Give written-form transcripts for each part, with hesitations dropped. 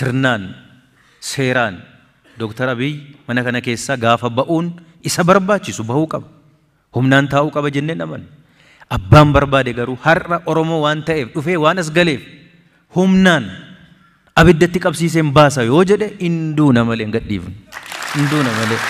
sirnaan seeraan Dr. Abiy mana kana keessa gaafa ba'uun isa barbaachisu bahuu qaba. Humnaan taa'uu qaba jennee naman. Abbaan barbaade garuu har'a Oromoo waan ta'eef dhufee waan as galeef humnaan abiddatti qabsiiseen baasa yoo jedhe hinduuna malee hin gadhiifnu. Hinduuna malee.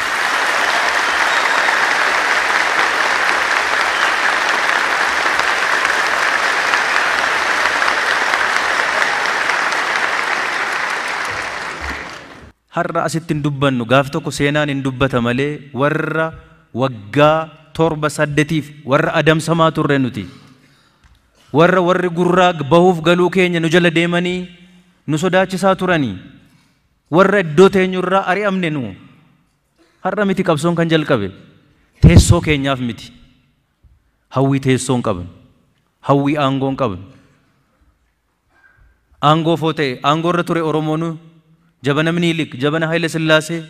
Har'a asitti hin dubbannu gaaf tokko seenaan hin dubbata malee warra waggaa 7-8 warra adamsamaa turre nuti. Warri gurraa bahuuf galuu keenya nu jala deemanii nu sodaachisaa turanii. Warra iddoo teenyurraa ari'amne nu. Har'a miti qabsoon kan jalqabe. Teessoo keenyaaf miti. Hawwii teessoon qaban. Hawwii aangoon qaban. Aangoo foo ta'e aangoo irra ture Oromoonu. Jabana Minilik, Jabana Haile Sillaasee,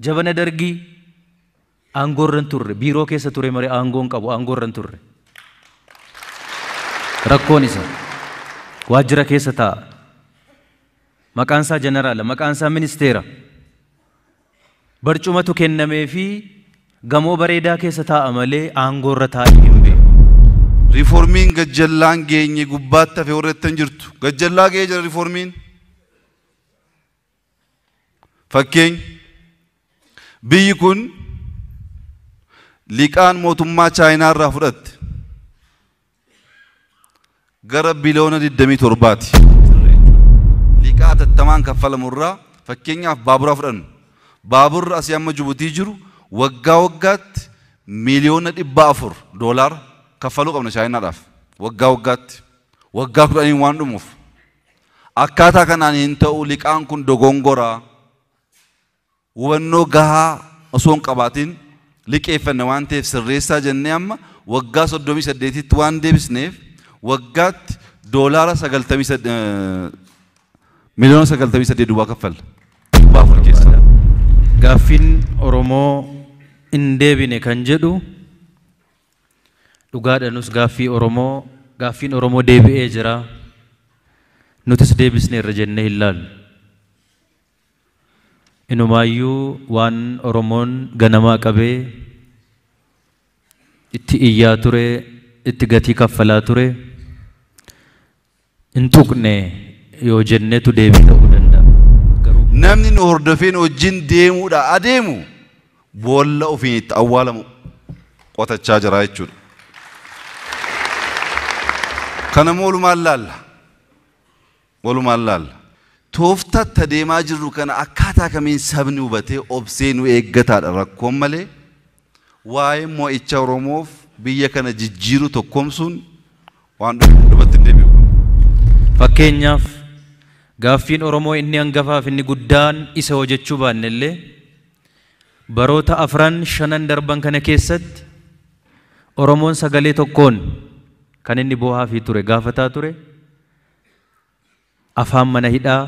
Jabana Dargii aangoorran turre biiroo keessa ture malee aangoon qabu aangoorran turre. Rakkoon isa waajjira keessa taa'a. Maqaan isaa jeneraala, maqaan isaa ministeera. Barcumatu kennamee fi gamoo bareedaa keessa taa'a malee aangoorra taa'ee hin beeku. Riformiin gajjallaan geenye gubbaatti hafee warreettan jirtu. Gajjallaa ga'ee jira riformiin. Fakkeenya biyyi kun liqaan mootummaa Chaayinaa irraa fudhatte gara biliyoona 27ti. Liqaa tattamaan kaffalamu irraa fakkeenyaaf baabura fudhannu. Baaburri asii amma Jibuutii jiru waggaa waggaatti miliyoona 400 doolaara kaffaluu qabna Chaayinaadhaaf. Waggaa waggaatti. Waggaa 10 waan dhumuuf. Akkaataa kanaan hin ta'u liqaan kun dogongoraa. Hubannoo gahaa osoo hin qabaatiin liqeeffanne waan ta'eef sirreessaa jennee amma waggaa 38tti waan deebisneef waggaatti doolaara 98 miliyoona 98 duwwaa kaffalla. Baafur keessa. Gaaffiin Oromoo hin deebine kan jedhu dhugaadhanus gaaffiin Oromoo deebi'ee jira. Nutis deebisne irra jennee hin laallu. Inumaayyuu waan Oromoon ganamaa qabee itti iyyaa ture, itti gatii kaffalaa ture, hin tuqne yoo jennetu deebii ta'uu danda'a. Namni nu hordofeen wajjin deemuudha adeemu boolla ofiin itti awwaalamu qotachaa jira jechuudha. Kana walumaan laalla. Walumaan laalla. Tooftaatti adeemaa jirru kana akkaataa kamiin sabni hubatee obsee nu eeggataadha rakkoon malee waa'ee mo'icha Oromoof biyya kana jijjiiru tokkoomsuun waan dhufatti hin deebi'u. Fakkeenyaaf gaaffiin Oromoo inni hangafaaf inni guddaan isa hojjechuu baanne illee baroota 4-5 darban kana keessatti Oromoon sagalee tokkoon kan inni boohaa fi ture gaafataa ture. Afaan mana hidhaa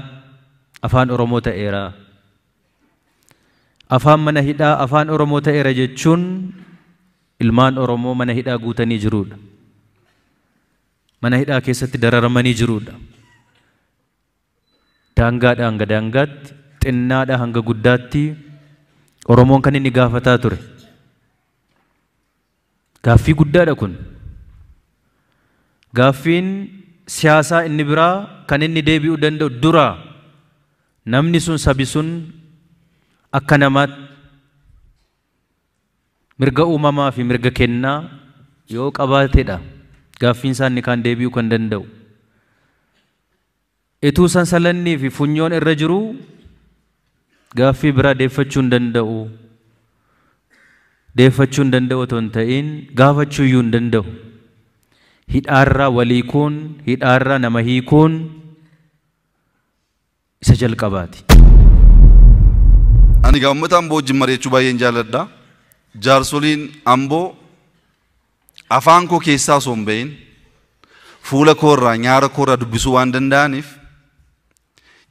afaan Oromoo ta'eera. Afaan mana hidhaa afaan Oromoo ta'eera jechuun ilmaan Oromoo mana hidhaa guutanii jiruudha. Mana hidhaa keessatti dararamanii jiruudha. Daangaadhaa hanga daangaatti, xinnaadhaa hanga guddaatti Oromoon kan inni gaafataa ture. Gaaffii guddaadha kun. Gaaffiin siyaasaa inni biraa kan inni deebi'uu danda'u dura namni sun sabi sun akka namaatti mirga uumamaa fi mirga kennaa yoo qabaateedha gaaffiin isaa inni kan deebi'uu kan danda'u. Ituu sansalannii fi funyoon irra jiru gaaffii biraa deeffachuu hin danda'u. Deeffachuu hin danda'u otoo hin ta'in gaafachuu iyyuu hin danda'u. Hidhaarraa walii kun, hidhaarraa nama hiikuun isa jalqabaati. Ani uummata Amboo wajjin mari'achuu baay'een jaalladha. Jaarsoliin Amboo afaan koo keessaa osoo hin bahin fuula koorraa nyaara koorraa dubbisuu waan danda'aniif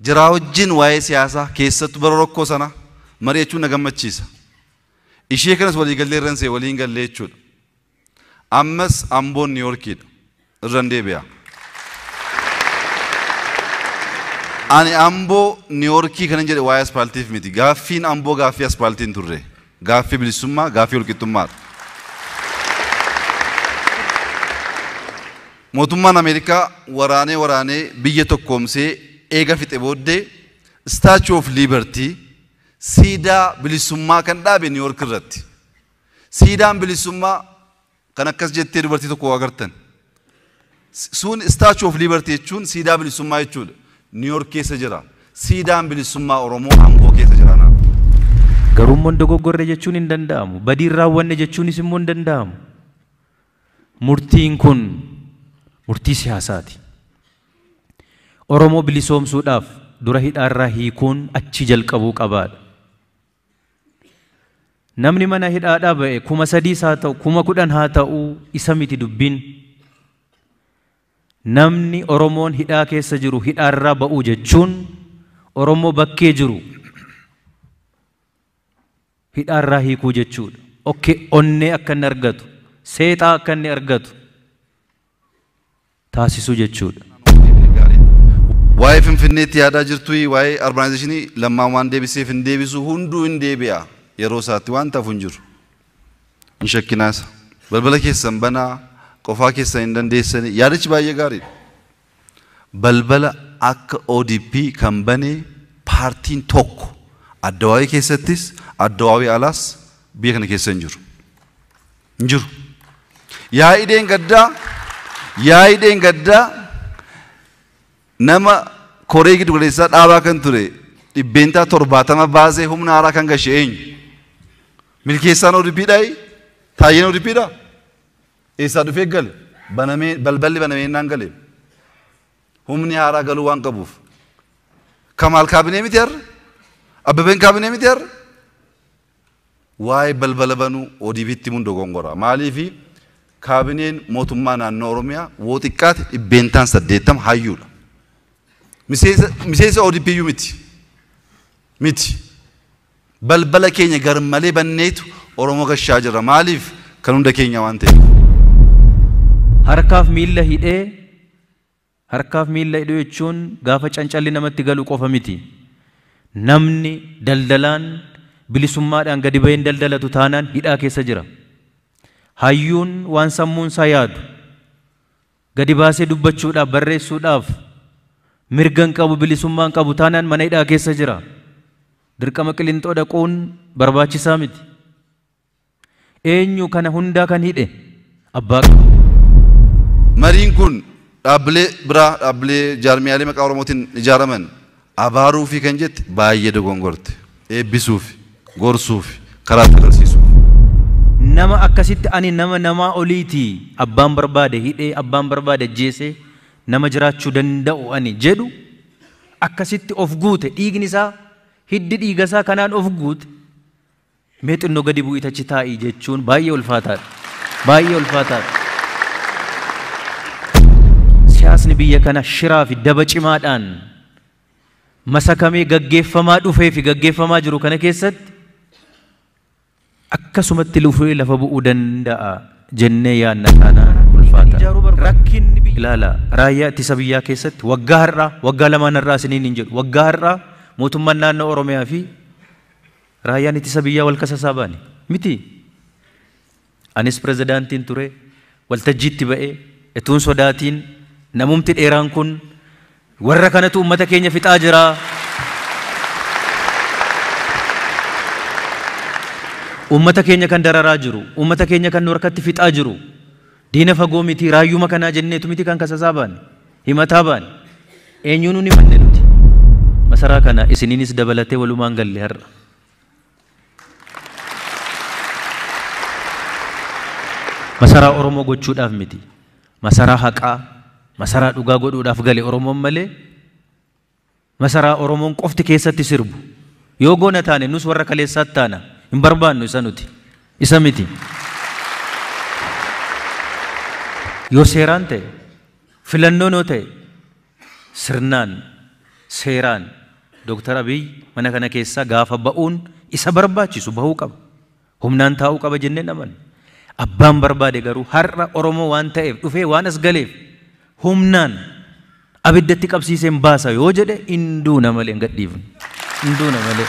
jiraa wajjin waa'ee siyaasaa keessattuu bara rakkoo sana mari'achuun na gammachiisa. Ishee kanas walii gallee irraan see waliin gallee jechuudha. Ammas Amboon New Yorkidha. Irraan deebi'a. Ani Amboo Niiwoorkii kanan jedhe waa'ee aspaaltiif miti. Gaaffiin Amboo gaaffii aspaaltiin turre. Gaaffii bilisummaa, gaaffii walqixxummaadha. Mootummaan Ameerikaa waraanee biyya tokkoomsee eega fixe booddee Statue of Liberty siidaa bilisummaa kan dhaabe Niiwoork irratti. Siidaan bilisummaa kan akkas jettee dubartii tokko agartan. Sun Statue of Liberty jechuun siidaa bilisummaa jechuudha. Niiwoork keessa jira. Siidaan bilisummaa Oromoo Amboo keessa jira. Garummoon dogoggorre jechuun hin danda'amu. Badiin raawwanne jechuunis immoo hin danda'amu. Murtiin kun murtii siyaasaati. Oromoo bilisoomsuudhaaf dura hidhaarraa hiikuun achi jalqabuu qabaadha. Namni mana hidhaadhaa ba'e 3,000 haa ta'u 10,000 haa ta'u isa miti dubbiin. Namni Oromoon hidhaa keessa jiru hidhaarraa ba'uu jechuun Oromoo bakkee jiru hidhaarraa hiikuu jechuudha. Onnee akka inni argatu, seexaa akka inni argatu taasisuu jechuudha. Waa'ee Finfinneetti yaadaa jirtu waa'ee urbanization lammaan waan deebiseef hin deebisu hunduu hin deebi'a yeroo isaatti waan ta'uuf hin jiru. Hin shakkinaasa. Balbala keessan banaa qofaa keessan hin dandeessani yaadichi baay'ee gaariidha. Balbala akka ODP kan bane paartiin tokko Addawaawii keessattis Addawaawii alaas biyya kana keessa hin jiru. Hin jiru. Yaa'ideen gaddaa nama koree giddu galeessaa dhaabaa kan ture dhibbeentaa 70 baasee humna haaraa kan gashe eenyu? Milkeessaan ODPdhaa? Taayyeen ODPdhaa? Eessaa dhufee gale? Balballi banameenyaan gale. Humni haaraa galuu waan qabuuf. Kamaal kaabinee miti har'a? Abbabeen kaabinee miti har'a? Waa'ee balbala banuu ODP'tti mun dogongora. Maaliifi kaabineen mootummaa naannoo Oromiyaa woo xiqqaate dhibbeentaan 80 hayyuudha. Miseensa ODP'yyuu miti. Balbala keenya garmalee banneetu Oromoo gashaa jira. Maaliif kan hunda keenya waan ta'eef. Harkaaf miilla hidhee jechuun gaafa cancalli namatti galu qofa miti. Namni daldalaan bilisummaadhaan gadi baheen daldalatu taanaan hidhaa keessa jira. Hayyuun waan sammuun isaa yaadu gadi baasee dubbachuudhaaf barreessuudhaaf mirgan qabu bilisummaan qabu taanaan mana hidhaa keessa jira. Dirqama Qilintoo dhaquun barbaachisaa miti. Eenyu kana hundaa kan hidhe abbaa qaba. Mariin kun dhaabbilee biraa dhaabbilee jaarmiyaalee maqaa Oromootiin ijaaraman abaaruu fi kan jette baay'ee dogongorte. Eebbisuuf, gorsuuf, karaa agarsiisuuf. Nama akkasitti ani nama oliitii abbaan barbaade hidhee abbaan barbaade ajjeesee nama jiraachuu danda'u ani jedhu akkasitti of guute dhiigni isaa hiddi dhiiga isaa kanaan of guute mee xinnoo gadi bu'ii achi taa'ii jechuun baay'ee ulfaataadha. Baay'ee ulfaataadha. Siyaasni biyya kana shiraa fi daba cimaadhaan masakamee gaggeeffamaa dhufee fi gaggeeffamaa jiru kana keessatti akkasumatti lufee lafa bu'uu danda'a jennee yaadna taanaan ulfaata. Rakkinni ilaala raayyaa ittisa biyyaa keessatti waggaa lamaan irraa isiniin hin jedhu waggaa har'aa mootummaan naannoo Oromiyaa fi raayyaan ittisa biyyaa wal kasasaa baane miti. Anis pirezidaantiin ture waltajjiitti ba'ee etuun sodaatiin namumti dheeraan kun warra kanatu uummata keenya fixaa jira. Uummata keenya kan dararaa jiru, uummata keenya kan nu harkatti fixaa jiru. Diina fagoo miti raayyuma kanaa jenneetu miti kan kasasaa baane, himataa baane. Eenyuun ni manne nuti. Masaraa kana isiniinis dabalatee walumaan galle har'a. Masaraa Oromoo gochuudhaaf miti. Masaraa haqaa, masaraa dhugaa godhuudhaaf gale Oromoon malee masaraa Oromoon qofti keessatti sirbu. Yoo goona taane nus warra kaleessaatti taana. Hin barbaannu isa nuti. Isa miti. Yoo seeraan ta'e, filannoon yoo ta'e, sirnaan, seeraan Dr. Abiy mana kana keessaa gaafa ba'uun isa barbaachisu bahuu qaba. Humnaan taa'uu qaba jennee naman. Abbaan barbaade garuu har'a Oromoo waan ta'eef dhufee waan as galeef humnaan abiddatti qabsiiseen baasa yoo jedhe hinduuna malee hin gadhiifnu hinduuna malee